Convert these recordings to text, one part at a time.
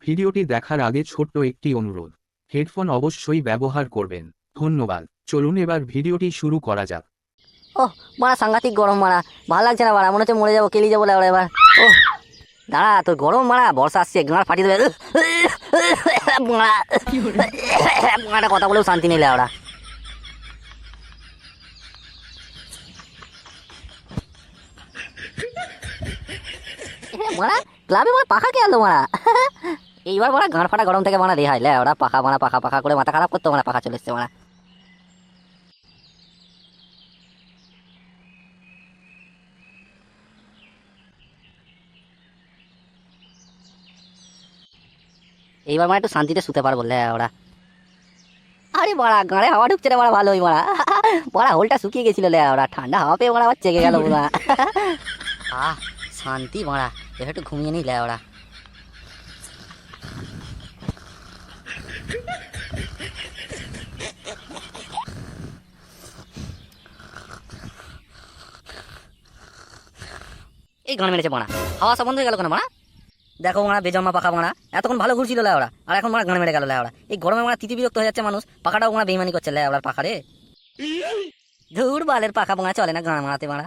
ভিডিওটি দেখার আগে ছোট্ট একটি অনুরোধ, হেডফোন অবশ্যই ব্যবহার করবেন। ধন্যবাদ। চলুন এবার ভিডিওটি শুরু করা যাক। ওহ মারা সাংঘাতিক গরম মারা, ভালো লাগছে না মারা, মনে হচ্ছে মরে যাবো, কেলি যাবো লেওড়া এবার। ওহ দাঁড়া, তোর গরম মারা, বর্ষা আসছে, গাঁড় ফাটিয়ে দেবে মারা, কথা বলেও শান্তি নেই লেওড়া। মারা ক্লাবে মারা পাখা কে আনলো মারা, এইবার মারা গাঁড় ফাটা গরম থেকে মারা রেহাই লেওড়া। পাখা মারা, পাখা পাখা করে মাথা খারাপ করতো মারা, পাখা চলে এসছে মারা। এইবার মানে একটু শান্তিতে শুতে পারবো ওরা। আরে বাড়া গাঁড়ে হাওয়া ঢুকছে রে বাড়া, ভালোই বাড়া। বাড়া হোলটা শুকিয়ে গেছিল ওরা, ঠান্ডা হাওয়া পেয়ে বাড়া আবার চেকে গেল পুরা। আহ শান্তি বাড়া, এবার একটু ঘুমিয়ে নিলে ওরা। এই গান মেরেছে বাড়া, হাওয়া সব বন্ধ হয়ে গেল কেন বাড়া? দেখো মারা বেজন্মা পাখা মারা, এতক্ষণ ভালো ঘুরছিল লেওড়া, আর এখন মারা গান মেরে গেল লেওড়া। এই গরমে মারা তিতি বিরক্ত হয়ে যাচ্ছে মানুষ, পাখাটাও মারা বেইমানি করছে লেওড়ার পাখা রে। ধুর বালের পাখা ভাঙা চলে না গান মারাতে মারা।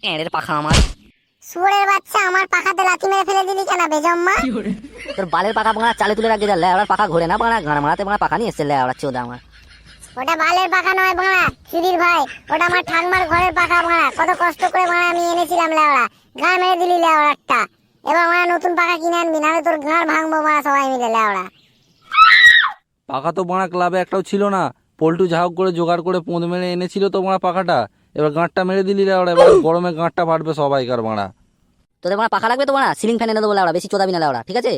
এর পাখা আমার শুয়োরের বাচ্চা, আমার পাখাতে লাথি মেরে ফেলে দিলি কেন বেজম্মা? তোর বালের পাখা ভাঙা চালে তুলে রাখতে যা লেওড়ার পাখা ঘোরে না বাড়া, গান মারাতে মারা পাখা নিয়ে এসছে লেওড়া চোদা আমার। ওটা বালের পাখা নয় বাংলা চুরির ভাই, ওটা আমার ঠাকমার ঘরের পাখা বাংলা। কত কষ্ট করে বাংলা আমি এনেছিলাম লেওড়া, গান মেরে দিলি লেওড়াটা। এবার বাংলা নতুন পাখা কিনে আনবি, নাহলে তোর গাঁড় ভাঙবো বাংলা সবাই মিলে লেওড়া। পাখা তো বাঁড়া ক্লাবে একটাও ছিল না, পল্টু ঝাউক করে জোগাড় করে পোঁদ মেরে এনেছিল তো বাঁড়া পাখাটা, এবার গাঁটটা মেরে দিলি রে ওরা। এবার গরমে গাঁটটা ফাটবে সবাইকার বাঁড়া। তোদের মারা পাখা লাগবে তো মারা, সিলিং ফ্যান এনে দেবো লেওড়া, বেশি চোদাবি না লেওড়া, ঠিক আছে?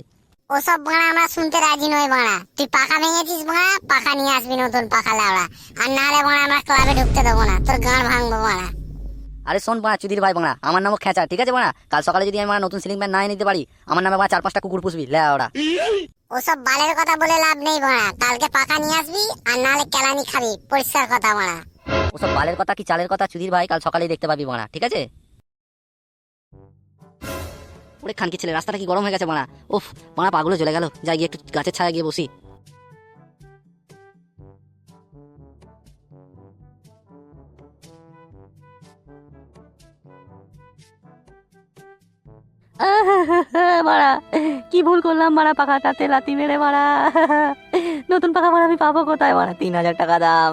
ওসব বাংলা আমরা শুনতে রাজি নই বাংলা। তুই পাখা ভেঙেছিস বাংলা, পাখা নিয়ে আসবি নতুন পাখা লেওড়া, আর নাহলে বাংলা আমরা ক্লাবে ঢুকতে দেবো না, তোর গাঁড় ভাঙবো বাংলা। আরে শোন বাড়া চুদির ভাই বাড়া, আমার নামও খেঁচা, ঠিক আছে বাড়া? কাল সকালে যদি আমি নতুন সিলিং ফ্যান না নিতে পারি, আমার নামে বাড়া 4-5টা কুকুর পুষবি লেওড়া। ওসব বালের কথা বলে লাভ নেই বাড়া, কালকে পাখা নিয়ে আসবি, আর নাহলে কেলানি খাবি, পরিষ্কার কথা বাড়া। ওসব বালের কথা কি চালের কথা চুদির ভাই, কাল সকালেই দেখতে পাবি বাড়া, ঠিক আছে? ওরে খানকি ছেলে, রাস্তাটা কি গরম হয়ে গেছে বাড়া। উফ বাড়া পাগুলো চলে গেল, যাই গিয়ে একটু গাছের ছায়া গিয়ে বসি। মারা কি ভুল করলাম মারা, পাখাটাতে লাথি মেরে মারা। নতুন পাখা মারা আমি পাবো কোথায় মারা? 3000 টাকা দাম।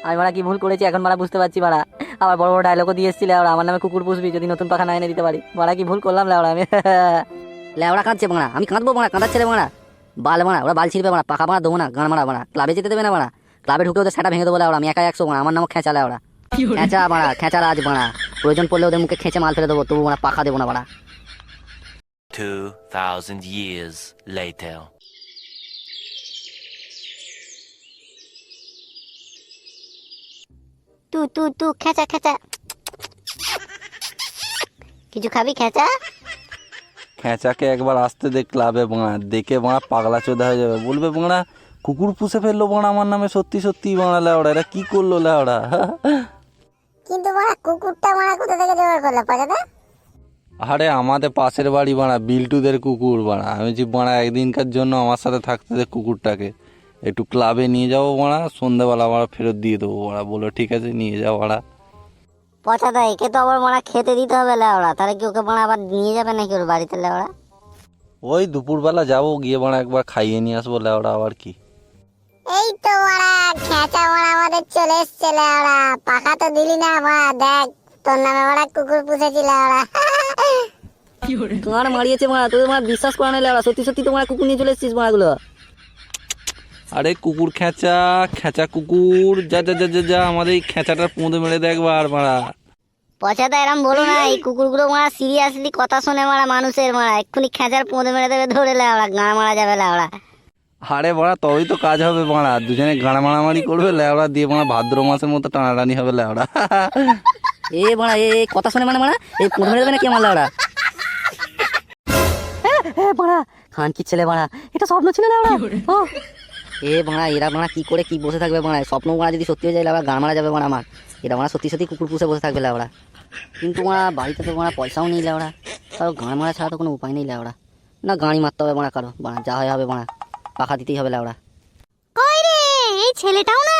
আমি মারা কি ভুল করেছি এখন মারা বুঝতে পারছি মারা। আবার বড় বড় ডায়লগও দিয়ে এসেছি লেওড়া, আমার নামে কুকুর পুষবি যদি নতুন পাখা না এনে দিতে পারি। মারা কি ভুল করলাম লেওড়া আমি। লেওড়া কাঁদছে মারা, আমি কাঁদবো মারা, কাঁদার ছেলে মারা। বাল মারা, ওরা বাল ছিড়বে মারা, পাখা মারা দেবো না, গান মারা মারা, ক্লাবে যেতে দেবে না মারা। ক্লাবে ঢুকে ওদের সেটা ভেঙে দেবো লেওড়া, আমি একা 100 মারা, আমার নামও খেঁচা লেওড়া। খেঁচা মারা, খেঁচা রাজ মারা, প্রয়োজন পড়লে ওদের মুখে খেঁচে মাল ফেলে দেবো, তবু মারা পাখা দেবো না মারা। 2000 years later. তু তু তু খেচা খেচা, কিছু খাবি খেচা? খেঁচাকে একবার আসতে দেখ ক্লাবে বাঁড়া, দেখে বাঁড়া পাগলা চোদা হয়ে যাবে, বলবে বাঁড়া কুকুর পুষে ফেললো বাঁড়া আমার নামে, সত্যি সত্যি বাঁড়া লেওড়া, এরা কি করলো লেওড়া। কিন্তু বাড়া কুকুরটা বাড়া কোথা থেকে জোগাড় করলো পয়সাটা? আরে আমাদের পাশের বাড়ি বাঁড়া বিল্টুদের কুকুর বাঁড়া, আমি যে বাঁড়া একদিনকার জন্য আমার সাথে থাকতে দে কুকুরটাকে, একটু ক্লাবে নিয়ে যাবো বাঁড়া, সন্ধ্যাবেলা বাঁড়া ফেরত দিয়ে দেবো বাঁড়া। বলো ঠিক আছে নিয়ে যাও বাঁড়া। পচাদা একে তো আবার মারা খেতে দিতে হবে লেওড়া, তাহলে কি ওকে মারা আবার নিয়ে যাবে নাকি ওর বাড়িতে লেওড়া? ওই দুপুরবেলা যাবো, গিয়ে বাঁড়া একবার খাইয়ে নিয়ে আসবো লেওড়া, আবার কি। এই তো মারা খেচা মারা আমাদের চলে এসছে লেওড়া, পাখা তো দিলি না মারা, দেখ তোর নামে মারা কুকুর পুষেছি লেওড়া। তোমার মারিয়েছে মারা, তোদের মারা বিশ্বাস করা নেই লেওড়া, সত্যি সত্যি তোমার কুকুর নিয়ে চলে এসেছিস মারাগুলো। আরে কুকুর খেঁচা, খেঁচা কুকুর, যা যা যা যা যা আমাদের এই খেঁচাটার পোঁদে মেরে দেখবার মারা। পচাদা এরম বলো না, এই কুকুরগুলো মারা সিরিয়াসলি কথা শোনে মারা মানুষের মারা, এক্ষুনি খেচার পোঁদে মেরে দেবে ধরে লেওড়া, গাঁ মারা যাবে লেওড়া। আরে বাড়া তবেই তো কাজ হবে বাড়া, দুজনে গাড়া মারামারি করবে লেওড়া, দিয়ে বাড়া ভাদ্র মাসের মতো টানাটানি হবে লেওড়া। এ মারা এ কথা শুনে মানে মারা, এই পোঁদ মেরে দেবে নাকি আমার লেওড়া? বাড়া খানকি ছেলে বাড়া, এটা স্বপ্ন ছিল লেওড়া। এ বাড়া এরা বাড়া কি করে কি বসে থাকবে বাড়া, স্বপ্ন বাড়া যদি সত্যি হয়ে যায় লেওড়া, গান মারা যাবে বাড়া আমার। এটা বাড়া সত্যি সত্যি কুকুর পুষে বসে থাকবে লেওড়া। কিন্তু মারা বাড়িতে তো মারা পয়সাও নেই লেওড়া, কারো গান মারা ছাড়া তো কোনো উপায় নেই লেওড়া। না গাড়ি মারতে হবে মারা কারো, বাড়া যা হয় হবে মারা, পাখা দিতেই হবে লেওড়া। কই রে এই ছেলেটাও না,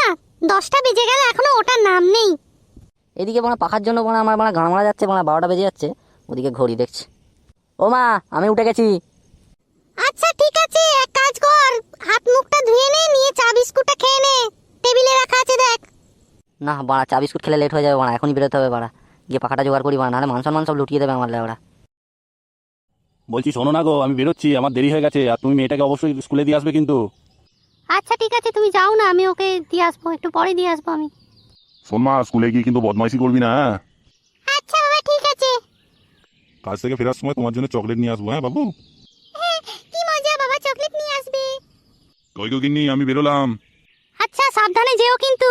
10টা বেজে গেল এখনো ওটার নাম নেই। এদিকে মারা পাখার জন্য মারা আমার মারা গান মারা যাচ্ছে, মারা 12টা বেজে যাচ্ছে, ওদিকে ঘড়ি দেখছে। ও মা আমি উঠে গেছি। আচ্ছা ঠিক আছে, এক কাজ কর, হাত মুখটা ধুয়ে নে, নিয়ে চা বিস্কুটটা খেয়ে নে, টেবিলে রাখা আছে দেখ। না বাড়া চা বিস্কুট খেলে লেট হয়ে যাবে বাড়া, এখনই বেরোতে হবে বাড়া, গিয়ে পাখাটা জোগাড় করি বাড়া, নাহলে মান সম্মান সব লুটিয়ে দেবে আমার লেওড়া। বলছি শোনো না গো, আমি বেরোচ্ছি, আমার দেরি হয়ে গেছে, আর তুমি মেয়েটাকে অবশ্যই স্কুলে দিয়ে আসবে কিন্তু। আচ্ছা ঠিক আছে তুমি যাও না, আমি ওকে দিয়ে আসবো, একটু পরে দিয়ে আসবো আমি। শোন মা, স্কুলে গিয়ে কিন্তু বদমাইশি করবি না, হ্যাঁ? আচ্ছা বাবা ঠিক আছে। কাজ থেকে ফেরার সময় তোমার জন্য চকলেট নিয়ে আসবো, হ্যাঁ বাবু? কি মজা, বাবা চকলেট নিয়ে আসবে। কই গো গিন্নি, আমি বেরোলাম। আচ্ছা সাবধানে যেও কিন্তু।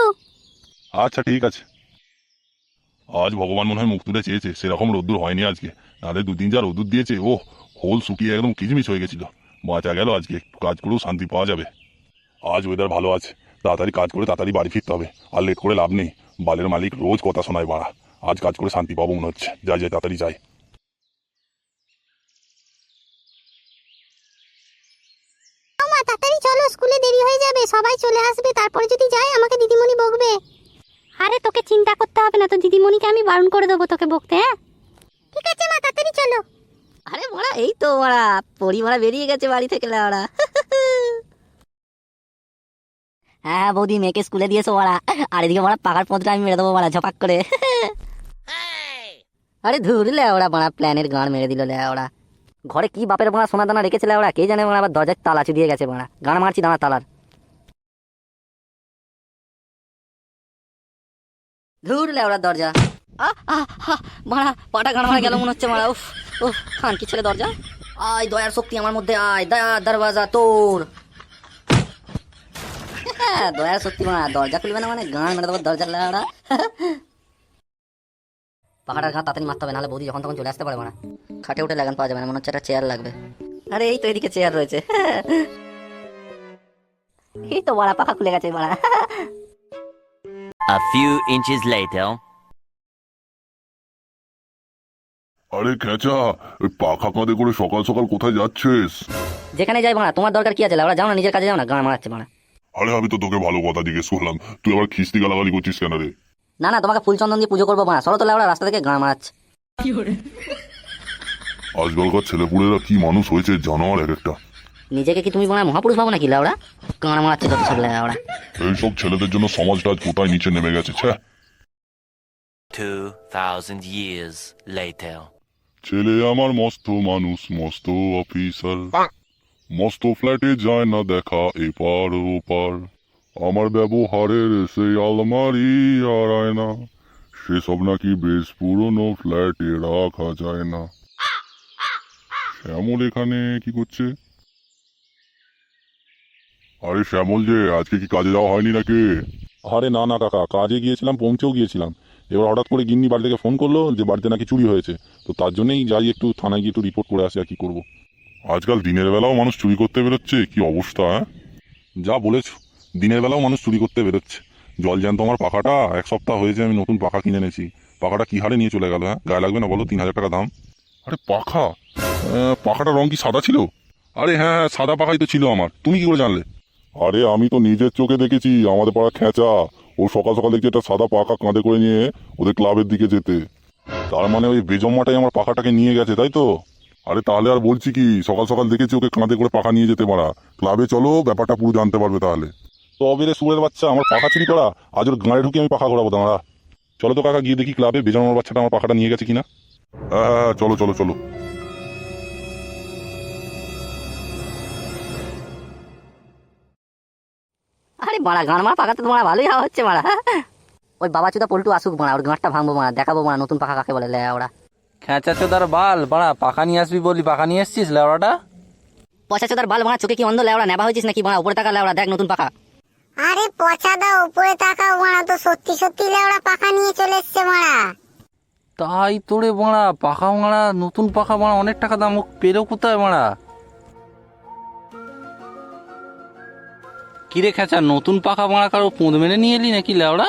আচ্ছা ঠিক আছে। আজ ভগবান মনে হয় মুখ তুলে চেয়েছে, সেরকম রোদ্দুর হয়নি আজকে, নাহলে 2 দিন যা রোদ্দুর দিয়েছে, ও হোল শুকিয়ে একদম কিচমিচ হয়ে গেছিল। বাঁচা গেল, আজকে একটু কাজ করেও শান্তি পাওয়া যাবে। আজ ওয়েদার ভালো আছে, তাড়াতাড়ি কাজ করে তাড়াতাড়ি বাড়ি ফিরতে হবে, আর লেট করে লাভ নেই। বালের মালিক রোজ কথা শোনায় বাড়া, আজ কাজ করে শান্তি পাবো মনে হচ্ছে। যাই যাই তাড়াতাড়ি যাই। মা তাড়াতাড়ি চলো, স্কুলে দেরি হয়ে যাবে, সবাই চলে আসবে, তারপরে যদি যাই আমাকে দিদিমণি বকবে। আরে তোকে চিন্তা করতে হবে না, তো দিদিমণিকে আমি বারণ করে দেবো তোকে বকতে, হ্যাঁ? ঠিক আছে মা তাড়াতাড়ি চলো। আরে মারা এই তো মারা পরি মারা বেরিয়ে গেছে বাড়ি থেকে লেওড়া। হ্যাঁ বৌদি মেয়েকে স্কুলে দিয়েছো মারা, আর এদিকে মারা পাকার পথটা আমি মেরে দেবো মারা ঝপাক করে। আরে ধুর লেওড়া মারা প্ল্যানের গান মেরে দিল লেওড়া। ঘরে কি বাপের মারা সোনা দানা রেখেছে লেওড়া, কে জানে মারা, আবার দরজায় তালা চুদিয়ে গেছে মারা, গান মারছি দানা তালার। ধুর লেওড়ার দরজা, মারা পাটা গান মারা গেল মনে হচ্ছে মারা। উফ উফ খান কি ছেলে দরজা, আয় দয়ার শক্তি আমার মধ্যে আয়, দয়া দরওয়াজা তোর। দয়ার শক্তি মারা দরজা খুলবে না মানে গান মেরে দেবো দরজা লেওড়া। পাখাটার ঘা তাড়াতাড়ি মারতে হবে, নাহলে বৌদি যখন তখন চলে আসতে পারে মারা। খাটে উঠে লাগান পাওয়া যাবে না, মনে হচ্ছে একটা চেয়ার লাগবে। আরে এই তো এদিকে চেয়ার রয়েছে। এই তো মারা পাখা খুলে গেছে মারা। A few inches later. আরে খেচা, ওই পাখা কাঁধে করে সকাল সকাল কোথায় যাচ্ছিস? যেখানে যাই মারা তোমার দরকার কি আছে লেওড়া, যাও না নিজের কাজে যাও না, গান মারাচ্ছে মারা। আরে আমি তো তোকে ভালো কথা জিজ্ঞেস করলাম, তুই আবার খিস্তি গালাগালি করছিস কেন রে? না না তোমাকে ফুল চন্দন দিয়ে পুজো করবো মারা, সরো তো লেওড়া রাস্তা থেকে গান মারাচ্ছে। আজকালকার ছেলেপুলেরা কি মানুষ হয়েছে জানো আর এক একটা। নিজেকে কি তুমি মনে হয় মহাপুরুষ ভাবো নাকি লেওড়া, গান মারাচ্ছে যত সব লেওড়া। এইসব ছেলেদের জন্য সমাজটা আজ কোথায় নিচে নেমে গেছে। 2,000 years later. ছেলে আমার মস্ত মানুষ, মস্ত অফিসার, মস্ত ফ্ল্যাটে যায় না দেখা এপার ওপার, আমার ব্যবহারের সেই আলমারি আর আয়না, সেসব নাকি বেশ পুরনো ফ্ল্যাটে রাখা যায় না। শ্যামল এখানে কি করছে? আরে শ্যামল যে, আজকে কি কাজে যাওয়া হয়নি নাকি? আরে না না কাকা, কাজে গিয়েছিলাম, পৌঁছেও গিয়েছিলাম, এবার হঠাৎ করে গিন্নি বাড়ি থেকে ফোন করলো যে বাড়িতে নাকি চুরি হয়েছে, তো তার জন্যই যাই একটু থানায় গিয়ে একটু রিপোর্ট করে আসি, আর কি করবো। আজকাল দিনের বেলাও মানুষ চুরি করতে বেরোচ্ছে, কি অবস্থা! হ্যাঁ, যা বলেছ, দিনের বেলাও মানুষ চুরি করতে বেরোচ্ছে। জল জ্যান্ত আমার পাখাটা, 1 সপ্তাহ হয়েছে আমি নতুন পাখা কিনে এনেছি, পাখাটা কি হারে নিয়ে চলে গেল। হ্যাঁ, গায়ে লাগবে না বলো? 3,000 টাকা দাম। আরে পাখা, পাখাটার রং কি সাদা ছিল? আরে হ্যাঁ হ্যাঁ, সাদা পাখাই তো ছিল আমার, তুমি কি করে জানলে? আরে আমি তো নিজের চোখে দেখেছি, আমাদের পাড়া খেঁচা, ও সকাল সকাল দেখছি একটা সাদা পাখা কাঁধে করে নিয়ে ওদের ক্লাবের দিকে যেতে। তার মানে ওই বেজম্মাটাই আমার পাখাটাকে নিয়ে গেছে, তাই তো? আরে তাহলে আর বলছি কি, সকাল সকাল দেখেছি ওকে কাঁধে করে পাখা নিয়ে যেতে পারা। ক্লাবে চলো, ব্যাপারটা পুরো জানতে পারবে তাহলে। তবে রে সুরের বাচ্চা, আমার পাখা চুরি করা, আজ ওর গাঁড়ে ঢুকে আমি পাখা ঘোরাবো দাঁড়া। চলো তো কাকা গিয়ে দেখি ক্লাবে বেজন্মার বাচ্চাটা আমার পাখাটা নিয়ে গেছে কিনা। হ্যাঁ হ্যাঁ, চলো চলো চলো। আরে মারা গান মারা পাকাতে তো মারা ভালোই হাওয়া হচ্ছে মারা। ওই বাবা চুদা পল্টু আসুক মারা, ওর গাঁটটা ভাঙবো মারা, দেখাবো মারা নতুন পাখা কাকে বলে লেওড়া। খেঁচা চোদার বাল বাড়া, পাখা নিয়ে আসবি বলি পাখা নিয়ে এসছিস লেওড়াটা? পচা চোদার বাল মারা, চোখে কি অন্ধ লেওড়া, নেবা হয়েছিস নাকি মারা? উপরে টাকা লেওড়া, দেখ নতুন পাখা। আরে পচা দাও উপরে তাকাও মারা, তো সত্যি সত্যি লেওড়া পাখা নিয়ে চলে এসছে মারা। তাই তোরে বাড়া, পাখা মারা নতুন পাখা বাড়া, অনেক টাকা দাম, ও পেলো কোথায় বাড়া? কিরে খেঁচা, নতুন পাখা বাড়া কারো পোঁদ মেরে নিয়ে এলি নাকি লেওড়া?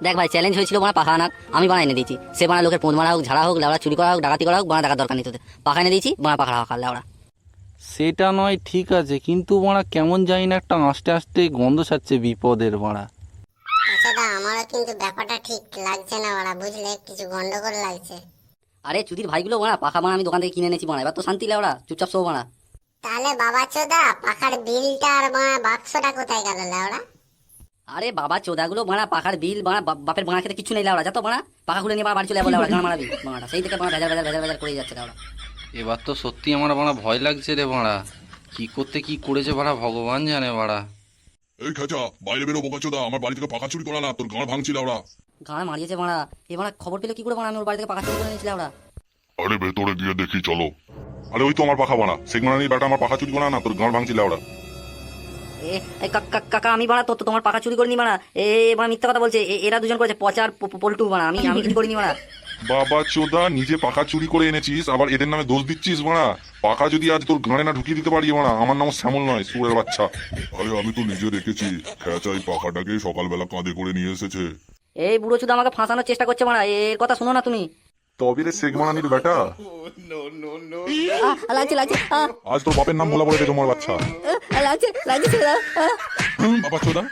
দেখ ভাই, চ্যালেঞ্জ হয়েছিল বানা পাখা আনার, আমি বানা এনে দিয়েছি। সে বানা লোকের পোঁদ মারা হোক, ঝাড়া হোক, লেওড়া চুরি করা হোক, ডাকাতি করা হোক, বানা দেখার দরকার নেই তোদের। পাখা এনে দিয়েছি, বানা পাখা রাখা লেওড়া। সেটা নয় ঠিক আছে, কিন্তু বাড়া কেমন জানি না একটা আস্তে আস্তে গন্ধ ছাড়ছে বিপদের বাড়া। আচ্ছা দা, আমারও কিন্তু ব্যাপারটা ঠিক লাগছে না বাড়া, বুঝলে কিছু গন্ডগোল লাগছে। আরে চুদির ভাইগুলো বানা পাখা বানা আমি দোকান থেকে কিনে এনেছি বানা, এবার তো শান্তি লেওড়া, চুপচাপ শো বানা। তাহলে বাবা চোদা পাখার বিলটা আর বাক্সটা কোথায় গেল লেওড়া? আরে বাবা চোদাগুলো বানা পাখার বিল বানা বাপের বানা খেতে কিছু নেই লেওড়া, যা তো বানা পাখা খুলে নিয়ে বাড়ি চলে যাবো লেওড়া, গান মারাবি বানাটা। সেই থেকে বানা ভেজাল করে যাচ্ছে লেওড়া। এবার তো সত্যি আমার বাড়া ভয় লাগছে রে বাড়া, কি করতে কি করেছে বাড়া ভগবান জানে বাড়া। এই খেচা, বাইরে বেরো বোকাচোদা, আমার বাড়ি থেকে পাকা চুরি করা না, তোর গাঁড় ভাঙছিল ওরা। গান মারিয়েছে বানা, এ বানা খবর পেলে কি করে বানা আমি ওর বাড়ি থেকে পাখা চুরি করে নিয়েছি লেওড়া। আরে ভেতরে গিয়ে দেখি চলো। আরে ওই তো আমার পাখা বানা, সেগমানা নিয়ে বেটা আমার পাখা চুরি করা না, তোর গাঁড় ভাঙছিল ওরা। কাকা আমি বানা তো তোমার পাখা চুরি করিনি বানা, এ বানা মিথ্যা কথা বলছে, এরা দুজন করেছে, পচা আর পল্টু বানা, আমি কিছু করিনি বানা। বাবা চোদা, নিজে পাখা চুরি করে এনেছিস, আবার এদের নামে দোষ দিচ্ছিস বানা। পাখা যদি আজ তোর গাঁড়ে না ঢুকিয়ে দিতে পারি বানা, আমার নাম শ্যামল নয়, সুরের বাচ্চা। আরে আমি তো নিজে দেখেছি, খেচা এই পাখাটাকে সকালবেলা কাঁধে করে নিয়ে এসেছে। এই বুড়ো চুদা আমাকে ফাঁসানোর চেষ্টা করছে বানা, এর কথা শুনো না তুমি। তবে রে সেগমানানির বেটা, লাগছে আজ তোর বাপের নাম ভোলা বলে রে তোমার বাচ্চা। লাগছে বাবা চোদা